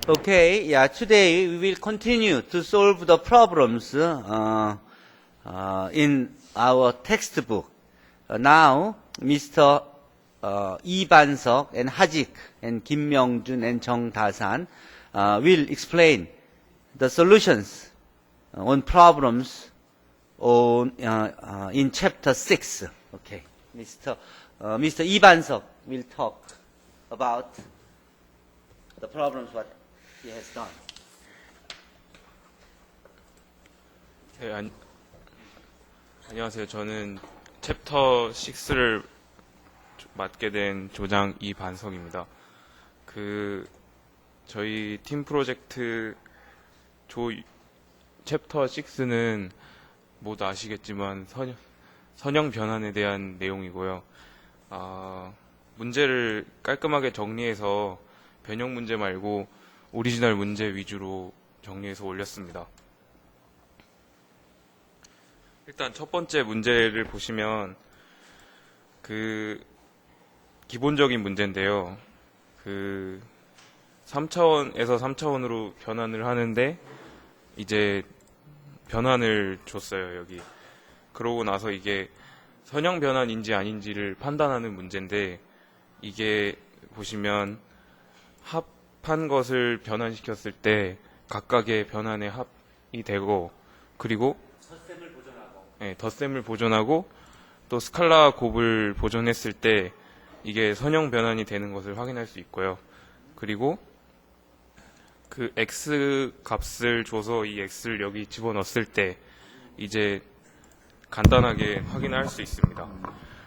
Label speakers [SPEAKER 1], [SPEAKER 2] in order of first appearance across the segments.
[SPEAKER 1] Okay, yeah, today we will continue to solve the problems in our textbook. Now, Mr. Lee Ban-seok and Hajik and Kim Myung-jun and Jung Da-san will explain the solutions on problems on, in chapter 6. Okay, Mr. Lee Ban-seok will talk about the problems what he has done.
[SPEAKER 2] 네, 안녕하세요. 저는 챕터 6를 맡게 된 조장 이반석입니다. 저희 팀 프로젝트 챕터 6는 모두 아시겠지만 선형 변환에 대한 내용이고요. 문제를 깔끔하게 정리해서 변형 문제 말고 오리지널 문제 위주로 정리해서 올렸습니다. 일단 첫 번째 문제를 보시면 기본적인 문제인데요. 3차원에서 3차원으로 변환을 하는데 이제 변환을 줬어요, 여기. 그러고 나서 이게 선형 변환인지 아닌지를 판단하는 문제인데, 이게 보시면 합한 것을 변환시켰을 때 각각의 변환의 합이 되고, 그리고 덧셈을 보존하고 또 스칼라 곱을 보존했을 때 이게 선형 변환이 되는 것을 확인할 수 있고요. 그리고 그 x 값을 줘서 이 x를 여기 집어넣었을 때 이제 간단하게 확인할 수 있습니다.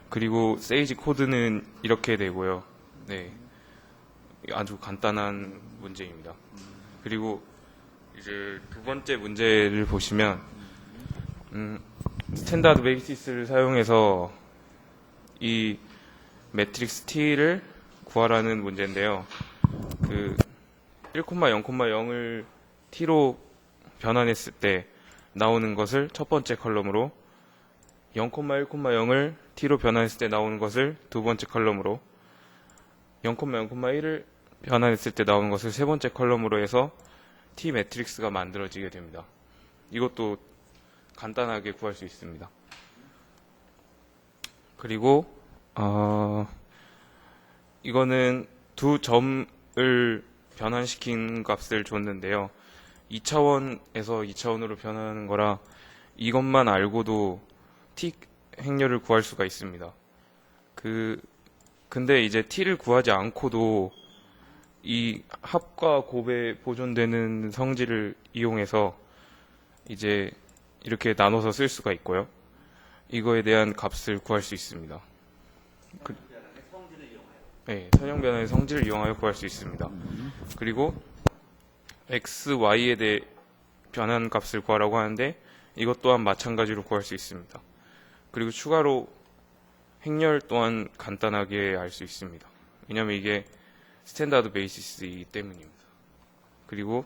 [SPEAKER 2] 그리고 세이지 코드는 이렇게 되고요. 네, 아주 간단한 문제입니다. 그리고 이제 두 번째 문제를 보시면 스탠다드 베이시스를 사용해서 이 매트릭스 T를 구하라는 문제인데요. 1,0,0을 T로 변환했을 때 나오는 것을 첫 번째 컬럼으로, 0,1,0을 T로 변환했을 때 나오는 것을 두 번째 컬럼으로, 0,0,1을 변환했을 때 나오는 것을 세 번째 컬럼으로 해서 T 매트릭스가 만들어지게 됩니다. 이것도 간단하게 구할 수 있습니다. 그리고 이거는 두 점을 변환시킨 값을 줬는데요. 2차원에서 2차원으로 변하는 거라 이것만 알고도 t 행렬을 구할 수가 있습니다. 근데 이제 t를 구하지 않고도 이 합과 곱에 보존되는 성질을 이용해서 이제 이렇게 나눠서 쓸 수가 있고요. 이거에 대한 값을 구할 수 있습니다. 네, 선형 변환의 성질을 이용하여 구할 수 있습니다. 그리고 x, y에 대해 변환 값을 구하라고 하는데 이것 또한 마찬가지로 구할 수 있습니다. 그리고 추가로 행렬 또한 간단하게 알 수 있습니다. 왜냐하면 이게 스탠다드 베이시스이기 때문입니다. 그리고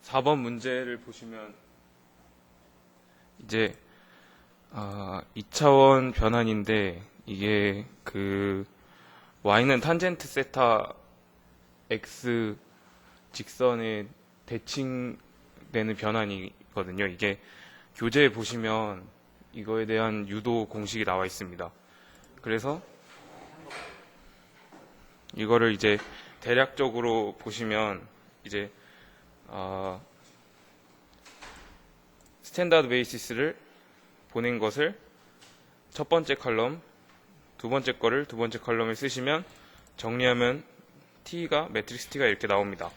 [SPEAKER 2] 4번 문제를 보시면 이제 2차원 변환인데 이게 y는 탄젠트 세타 x 직선에 대칭되는 변환이거든요. 이게 교재에 보시면 이거에 대한 유도 공식이 나와 있습니다. 그래서 이거를 이제 대략적으로 보시면 이제 스탠다드 베이시스를 보낸 것을 첫 번째 컬럼, 두 번째 거를 두 번째 컬럼에 쓰시면 정리하면 매트릭스 T가 이렇게 나옵니다.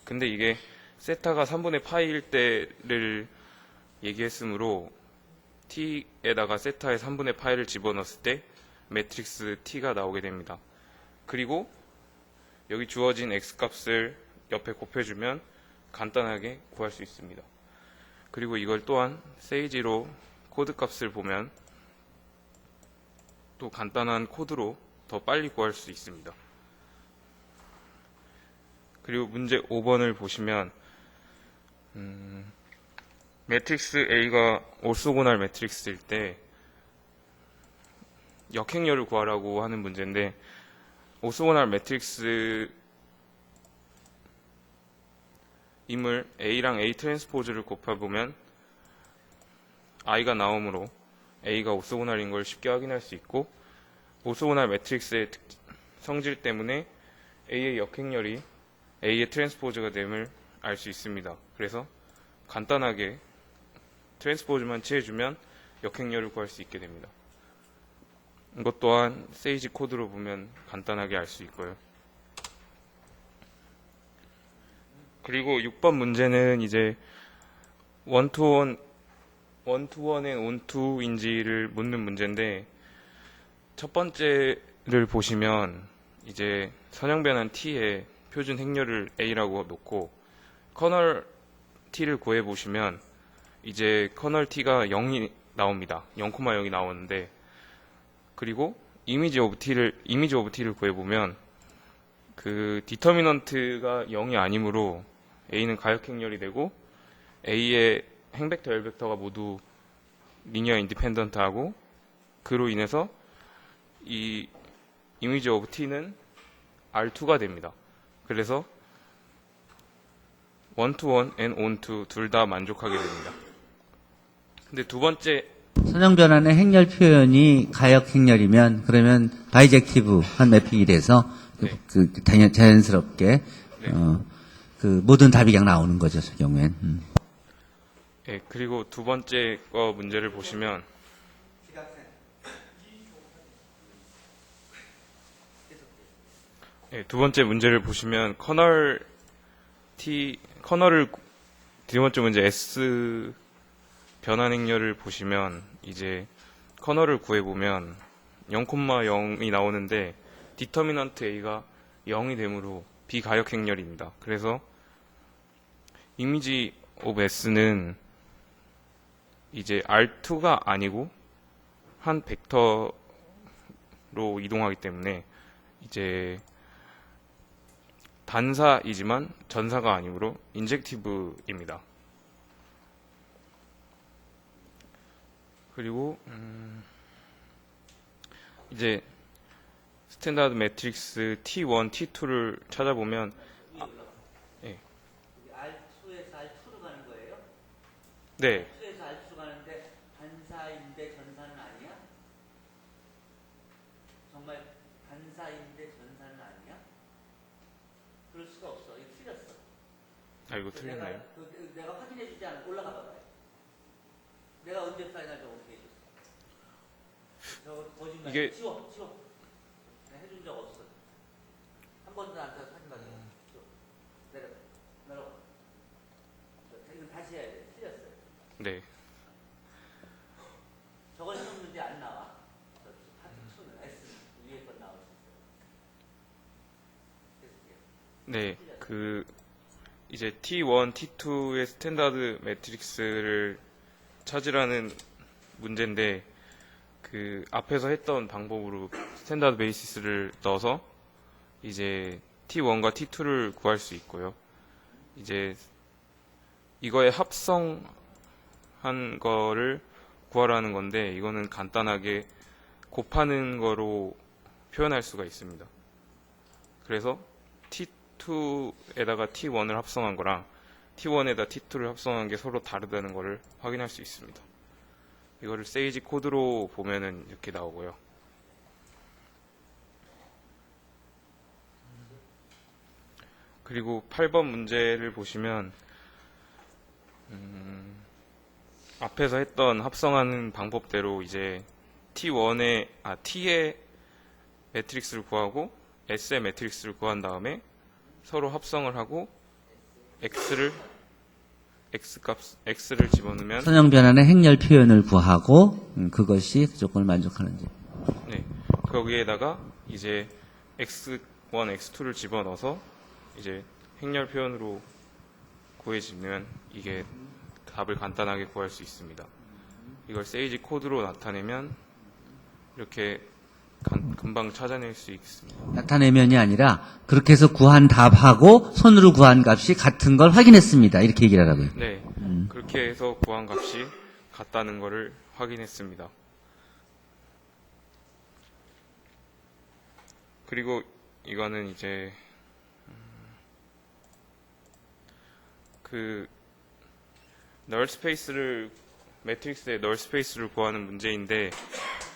[SPEAKER 2] 근데 이게 세타가 3분의 파이일 때를 얘기했으므로 T에다가 세타의 3분의 파이를 집어넣었을 때 매트릭스 T가 나오게 됩니다. 그리고 여기 주어진 X 값을 옆에 곱해주면 간단하게 구할 수 있습니다. 그리고 이걸 또한 세이지로 코드 값을 보면 또 간단한 코드로 더 빨리 구할 수 있습니다. 그리고 문제 5번을 보시면 매트릭스 A가 orthogonal 매트릭스일 때 역행렬을 구하라고 하는 문제인데, orthogonal 매트릭스의 임을 A랑 A 트랜스포즈를 곱해보면 I가 나오므로 A가 오소고날인 걸 쉽게 확인할 수 있고, 오소고날 매트릭스의 성질 때문에 A의 역행렬이 A의 트랜스포즈가 됨을 알 수 있습니다. 그래서 간단하게 트랜스포즈만 취해주면 역행렬을 구할 수 있게 됩니다. 이것 또한 세이지 코드로 보면 간단하게 알 수 있고요. 그리고 6번 문제는 이제 원투원 앤 온투인지를 묻는 문제인데, 첫 번째를 보시면 이제 선형변환 T에 표준 행렬을 A라고 놓고 커널 T를 구해 보시면 이제 커널 T가 0이 나옵니다. 0,0이 나오는데, 그리고 이미지 오브 T를 구해 보면 그 디터미넌트가 0이 아니므로 A는 가역행렬이 되고, A의 행벡터, L벡터가 모두 리니어 인디펜던트하고, 그로 인해서 이 이미지 오브 T는 R2가 됩니다. 그래서 원투원 앤 온투 둘 다 만족하게 됩니다. 근데 두 번째,
[SPEAKER 3] 선형변환의 행렬 표현이 가역 행렬이면 그러면 바이젝티브한 매핑이 돼서
[SPEAKER 2] 네.
[SPEAKER 3] 자연스럽게
[SPEAKER 2] 네.
[SPEAKER 3] 그 모든 답이 그냥 나오는 거죠, 그 경우엔.
[SPEAKER 2] 예, 그리고 두 번째 거 문제를 보시면 두 번째 문제를 보시면 커널을 두 번째 문제 S 변환 행렬을 보시면 이제 커널을 구해보면 0,0이 나오는데 디터미넌트 A가 0이 되므로 비가역 행렬입니다. 그래서 이미지 오브 S는 이제 R2가 아니고 한 벡터로 이동하기 때문에 이제 단사이지만 전사가 아니므로 인젝티브입니다. 그리고 이제 스탠다드 매트릭스 T1, T2를 찾아보면 예.
[SPEAKER 1] R2에서 R2로 가는 거예요?
[SPEAKER 2] 네,
[SPEAKER 1] R2에서 R2로 가는데 반사인데 전사는 아니야? 정말 반사인데 전사는 아니야? 그럴 수가 없어. 이거 틀렸어.
[SPEAKER 2] 아 이거 틀렸네요.
[SPEAKER 1] 내가 확인해 주지 않아. 올라가 봐봐요. 내가 언제 사인할 적 어떻게 해줬어? 저거 거짓말.
[SPEAKER 2] 이게-
[SPEAKER 1] 치워. 내가 해준 적 없어. 한 번도 나한테 사진 받은 거. 내려가. 이건 다시 해야 돼. 틀렸어요.
[SPEAKER 2] 네,
[SPEAKER 1] 저걸 해놓는데 안 나와. 저 파트 2는 S 위에 건 나올 수 있어요.
[SPEAKER 2] 네, 그 이제 T1, T2의 스탠다드 매트릭스를 찾으라는 문제인데, 그 앞에서 했던 방법으로 스탠다드 베이시스를 넣어서 이제 T1과 T2를 구할 수 있고요. 이제 이거에 합성한 거를 구하라는 건데, 이거는 간단하게 곱하는 거로 표현할 수가 있습니다. 그래서 T2에다가 T1을 합성한 거랑 T1에다 T2를 합성한 게 서로 다르다는 거를 확인할 수 있습니다. 이거를 세이지 코드로 보면은 이렇게 나오고요. 그리고 8번 문제를 보시면 앞에서 했던 합성하는 방법대로 이제 T의 매트릭스를 구하고 S의 매트릭스를 구한 다음에 서로 합성을 하고 X를 집어넣으면
[SPEAKER 3] 선형변환의 행렬 표현을 구하고 그것이 조건을 만족하는지.
[SPEAKER 2] 네, 거기에다가 이제 X1, X2를 집어넣어서 이제 행렬 표현으로 구해지면 이게 답을 간단하게 구할 수 있습니다. 이걸 세이지 코드로 나타내면 이렇게 금방 찾아낼 수 있습니다.
[SPEAKER 3] 나타내면이 아니라 그렇게 해서 구한 답하고 손으로 구한 값이 같은 걸 확인했습니다. 이렇게 얘기를 하라고요.
[SPEAKER 2] 네, 그렇게 해서 구한 값이 같다는 것을 확인했습니다. 그리고 이거는 이제 그 널 스페이스를 매트릭스의 널 스페이스를 구하는 문제인데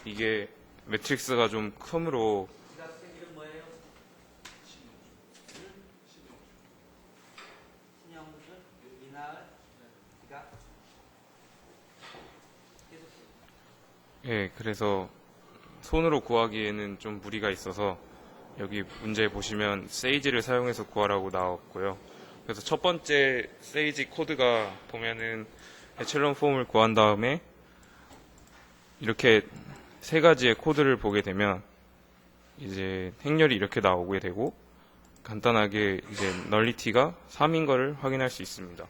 [SPEAKER 2] 이게 매트릭스가 좀 크므로
[SPEAKER 1] 지각생 이름 뭐예요? 신영준, 이날, 지각.
[SPEAKER 2] 예, 그래서 손으로 구하기에는 좀 무리가 있어서 여기 문제 보시면 세이지를 사용해서 구하라고 나왔고요. 그래서 첫 번째 세이지 코드가 보면은 에첼론 폼을 구한 다음에 이렇게 세 가지의 코드를 보게 되면 이제 행렬이 이렇게 나오게 되고 간단하게 이제 널리티가 3인 거를 확인할 수 있습니다.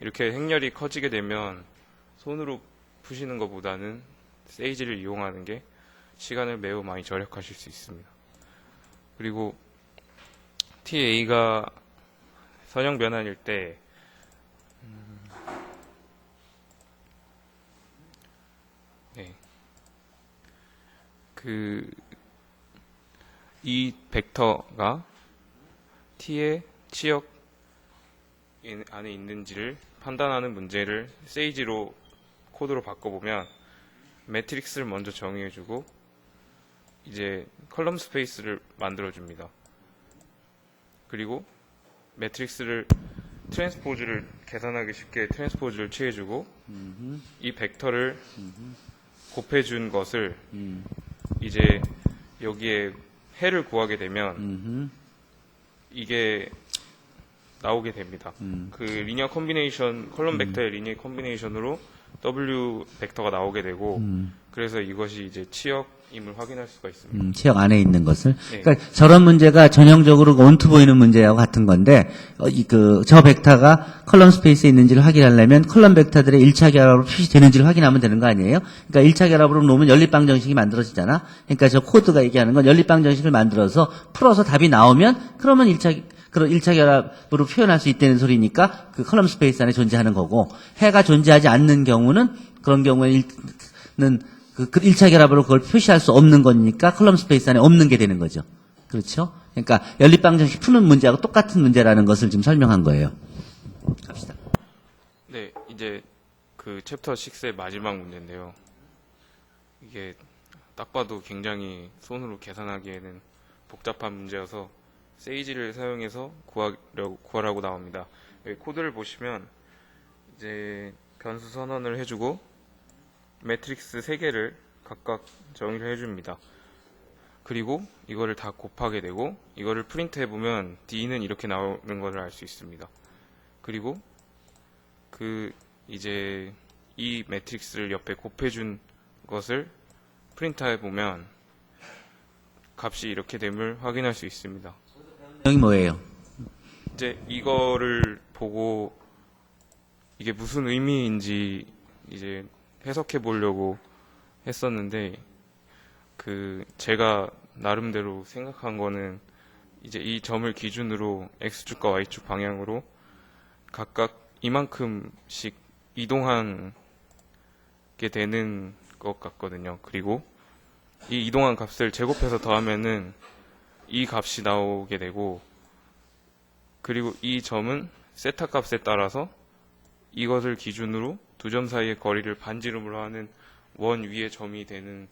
[SPEAKER 2] 이렇게 행렬이 커지게 되면 손으로 푸시는 것보다는 세이지를 이용하는 게 시간을 매우 많이 절약하실 수 있습니다. 그리고 TA가 선형 변환일 때 네. 이 벡터가 T의 치역 안에 있는지를 판단하는 문제를 세이지로 코드로 바꿔보면 매트릭스를 먼저 정의해주고 이제 컬럼 스페이스를 만들어줍니다. 그리고 매트릭스를 트랜스포즈를 계산하기 쉽게 트랜스포즈를 취해주고 이 벡터를 곱해준 것을 이제 여기에 해를 구하게 되면 이게 나오게 됩니다. 그 리니어 컨비네이션, 컬럼 벡터의 리니어 컨비네이션으로 W 벡터가 나오게 되고 그래서 이것이 이제 치역임을 확인할 수가 있습니다.
[SPEAKER 3] 지역 안에 있는 것을.
[SPEAKER 2] 네.
[SPEAKER 3] 그러니까 저런 문제가 전형적으로 원투 보이는 문제하고 같은 건데, 저 벡터가 컬럼 스페이스에 있는지를 확인하려면 컬럼 벡터들의 1차 결합으로 표시되는지를 확인하면 되는 거 아니에요? 그러니까 1차 결합으로 놓으면 연립방 정식이 만들어지잖아? 그러니까 저 코드가 얘기하는 건 연립방 정식을 만들어서 풀어서 답이 나오면 그러면 1차 결합으로 표현할 수 있다는 소리니까 그 컬럼 스페이스 안에 존재하는 거고, 해가 존재하지 않는 경우는 그런 경우에는 그 1차 결합으로 그걸 표시할 수 없는 거니까 컬럼 스페이스 안에 없는 게 되는 거죠. 그렇죠? 그러니까 연립방 정식 푸는 문제하고 똑같은 문제라는 것을 지금 설명한 거예요. 갑시다.
[SPEAKER 2] 네, 이제 그 챕터 6의 마지막 문제인데요. 이게 딱 봐도 굉장히 손으로 계산하기에는 복잡한 문제여서 세이지를 사용해서 구하라고 나옵니다. 여기 코드를 보시면 이제 변수 선언을 해주고 매트릭스 3개를 각각 정의를 해줍니다. 그리고 이거를 다 곱하게 되고 이거를 프린트 해보면 D는 이렇게 나오는 것을 알 수 있습니다. 그리고 이제 이 매트릭스를 옆에 곱해준 것을 프린트 해보면 값이 이렇게 됨을 확인할 수 있습니다.
[SPEAKER 3] 여기 뭐예요?
[SPEAKER 2] 이제 이거를 보고 이게 무슨 의미인지 이제 해석해 보려고 했었는데 제가 나름대로 생각한 거는 이제 이 점을 기준으로 X축과 Y축 방향으로 각각 이만큼씩 이동한 게 되는 것 같거든요. 그리고 이 이동한 값을 제곱해서 더하면은 이 값이 나오게 되고, 그리고 이 점은 세타 값에 따라서 이것을 기준으로 두 점 사이의 거리를 반지름으로 하는 원 위의 점이 되는.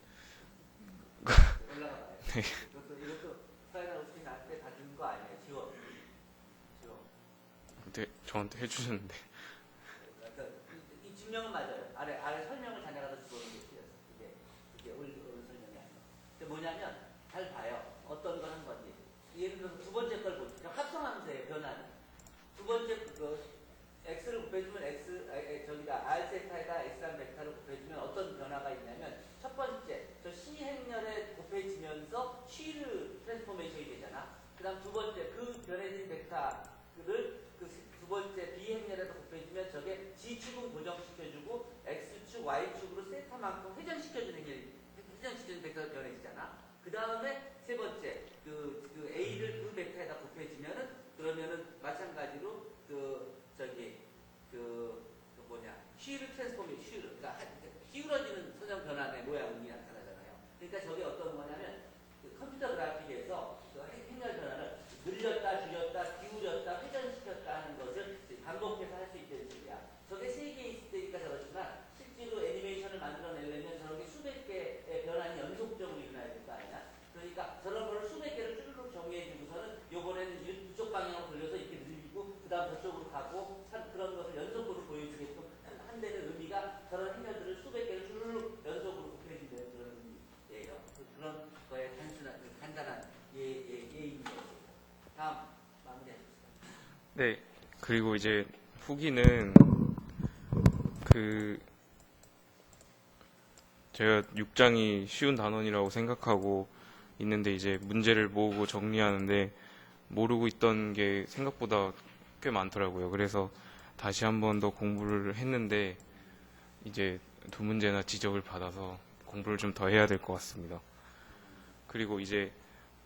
[SPEAKER 2] 네.
[SPEAKER 1] 이것도 사이다 우스틴 나한테 다 준 거 아니에요? 지워.
[SPEAKER 2] 네, 저한테 해주셨는데.
[SPEAKER 1] 이 증명은 맞아요. 아래 설명을 자네가 더 주는 게 틀렸어. 이게 옳은 설명이 아니에요. 근데 뭐냐면 잘 봐요. 어떤 걸 한 건지. 예를 들어서 두 번째 걸 보죠. 합성함수예요. 변화는. 두 번째 x를 곱해주면 저기다 r 세타에다 x란 벡터를 곱해주면 어떤 변화가 있냐면 첫 번째 저 c 행렬에 곱해지면서 c를 트랜스포메이션이 되잖아. 그다음 두 번째 그 변해진 벡터를 두 번째 b 행렬에다 곱해주면 저게 g축은 고정시켜주고 x축, y축으로 세타만큼 회전시켜주는 벡터가 변해지잖아. 그 다음에 세 번째 a를 그 벡터에다 곱해지면은 그러면은 마찬가지로 C를 트랜스포메이션, 그러니까 기울어지는 선형 변환의 모양이 나타나잖아요. 그러니까 저게 어떤 거냐면 컴퓨터 그래픽에서 행렬 변환을 늘렸다, 줄였다, 기울였다, 회전시켰다 하는 것을 반복해 방향으로 돌려서 이렇게 늘리고 그 다음 저쪽으로 가고 참 그런 것을 연속으로 보여주게끔 한 데는 의미가 저런 행렬들을 수백 개를 쭉 연속으로 곱해준다는 그런 의미예요. 그런 거에 단순한 간단한 예입니다. 다음 마무리하겠습니다.
[SPEAKER 2] 네. 그리고 이제 후기는 제가 6장이 쉬운 단원이라고 생각하고 있는데 이제 문제를 모으고 정리하는데 모르고 있던 게 생각보다 꽤 많더라고요. 그래서 다시 한 번 더 공부를 했는데 이제 2문제나 지적을 받아서 공부를 좀 더 해야 될 것 같습니다. 그리고 이제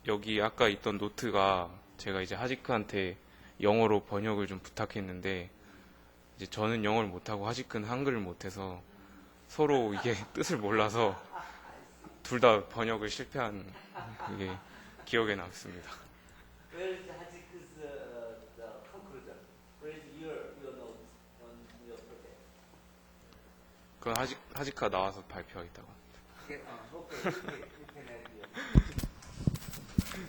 [SPEAKER 2] 여기 아까 있던 노트가 제가 이제 하지크한테 영어로 번역을 좀 부탁했는데 이제 저는 영어를 못하고 하지크는 한글을 못해서 서로 이게 뜻을 몰라서 둘 다 번역을 실패한 그게 기억에 남습니다.
[SPEAKER 1] Where is Hajik's the conclusion? Where is your notes on your project?
[SPEAKER 2] 그건 하지크가 나와서 발표하겠다고.
[SPEAKER 1] Okay, you can add your.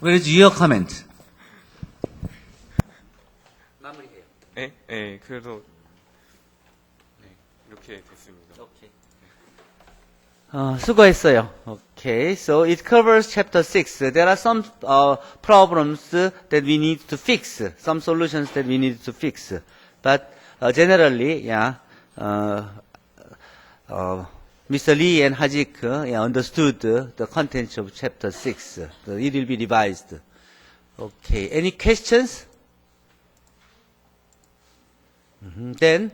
[SPEAKER 3] Where is your comment?
[SPEAKER 1] 마무리해요.
[SPEAKER 2] 네, 네, 그래서 네, 이렇게 됐습니다.
[SPEAKER 1] 오케이. 수고했어요. Okay, so it covers chapter 6. There are some problems that we need to fix, some solutions that we need to fix. But generally, yeah, Mr. Lee and Hajik understood the contents of chapter 6. It will be revised. Okay, any questions? Then